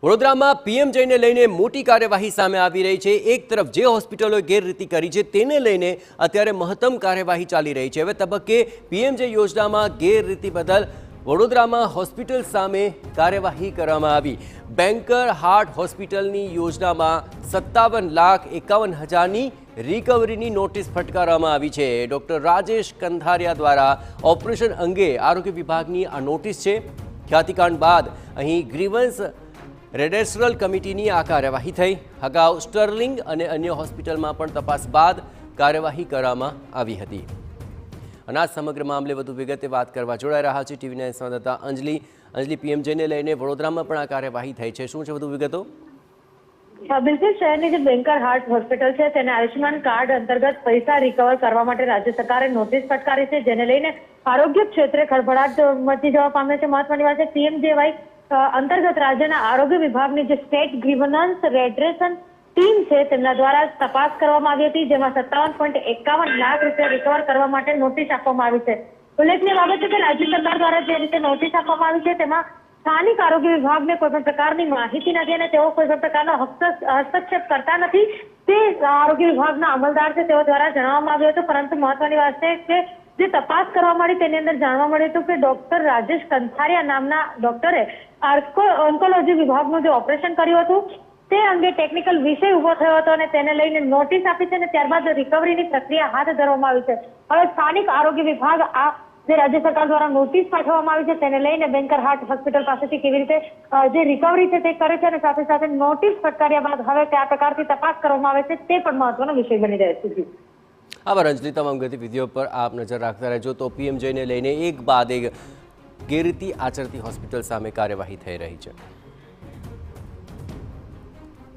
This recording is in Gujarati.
વડોદરામાં પીએમજેને લઈને મોટી કાર્યવાહી સામે આવી રહી છે। એક તરફ જે હોસ્પિટલોએ ગેરરીતિ કરી છે તેને લઈને અત્યારે મહત્તમ કાર્યવાહી ચાલી રહી છે। હવે તબક્કે પીએમજે યોજનામાં ગેરરીતિ બદલ વડોદરામાં હોસ્પિટલ સામે કાર્યવાહી કરવામાં આવી। બેન્કર હાર્ટ હોસ્પિટલની યોજનામાં 57,51,000ની રિકવરીની નોટિસ ફટકારવામાં આવી છે। ડોક્ટર રાજેશ કંથારિયા દ્વારા ઓપરેશન અંગે આરોગ્ય વિભાગની આ નોટિસ છે। ખ્યાતિકાંડ બાદ અહીં ગ્રીવન્સ રેડેસ્ટ્રલ કમિટીની આ કાર્યવાહી થઈ। અગાઉ સ્ટર્લિંગ અને અન્ય હોસ્પિટલમાં પણ તપાસ બાદ કાર્યવાહી કરવામાં આવી હતી। અને આ સમગ્ર મામલે વધુ વિગતે વાત કરવા જોડાઈ રહ્યા છે ટીવી9 સંવાદદાતા અંજલિ। પીએમજેને લઈને વડોદરામાં પણ આ કાર્યવાહી થઈ છે, શું છે વધુ વિગતો? બિલકુલ, શહેરની જે બેન્કર હાર્ટ હોસ્પિટલ છે તેને આયુષ્યમાન કાર્ડ અંતર્ગત પૈસા રિકવર કરવા માટે રાજ્ય સરકારે નોટિસ ફટકારી છે, જેને લઈને આરોગ્ય ક્ષેત્રે ખળભળાટ મચી જવા પામે છે। મહત્વની વાત છે, પીએમજેવાય અંતર્ગત રાજ્યના આરોગ્ય વિભાગની જે સ્ટેટ ગ્રીવનન્સ રેડ્રેશન ટીમ છે તેમના દ્વારા તપાસ કરવામાં આવી હતી, જેમાં 57.51 લાખ રૂપિયા રિકવર કરવા માટે નોટિસ આપવામાં આવી છે। ઉલ્લેખનીય બાબત છે કે રાજ્ય સરકાર દ્વારા જે રીતે નોટિસ આપવામાં આવી છે તેમાં સ્થાનિક આરોગ્ય વિભાગને કોઈ પણ પ્રકારની માહિતી નથી અને તેઓ કોઈ પણ પ્રકારનો હસ્તક્ષેપ કરતા નથી, તે આરોગ્ય વિભાગના અમલદાર છે તેઓ દ્વારા જણાવવામાં આવ્યું હતું। પરંતુ મહત્વની વાત છે કે જે તપાસ કરવા મળી તેની અંદર જાણવા મળ્યું હતું કે ડોક્ટર રાજેશ કંથારિયા નામના ડોક્ટરે ઓન્કોલોજી વિભાગનું જે ઓપરેશન કર્યું હતું તે અંગે ટેકનિકલ વિષય ઉભો થયો હતો અને તેને લઈને નોટિસ આપી છે અને ત્યારબાદ રિકવરીની પ્રક્રિયા હાથ ધરવામાં આવી છે। હવે સ્થાનિક આરોગ્ય વિભાગ આ જે રાજ્ય સરકાર દ્વારા નોટિસ પાઠવવામાં આવી છે તેને લઈને બેન્કર હાર્ટ હોસ્પિટલ પાસેથી કેવી રીતે જે રિકવરી છે તે કરે છે અને સાથે સાથે નોટિસ ફટકાર્યા બાદ હવે કયા પ્રકારથી તપાસ કરવામાં આવે છે તે પણ મહત્વનો વિષય બની રહ્યો છે। આભાર અંજલિ, તમામ ગતિવિધિઓ પર આપ નજર રાખતા રહેજો। તો પીએમજેને લઈને એક બાદ એક ગેરરીતિ આચરતી હોસ્પિટલ સામે કાર્યવાહી થઈ રહી છે।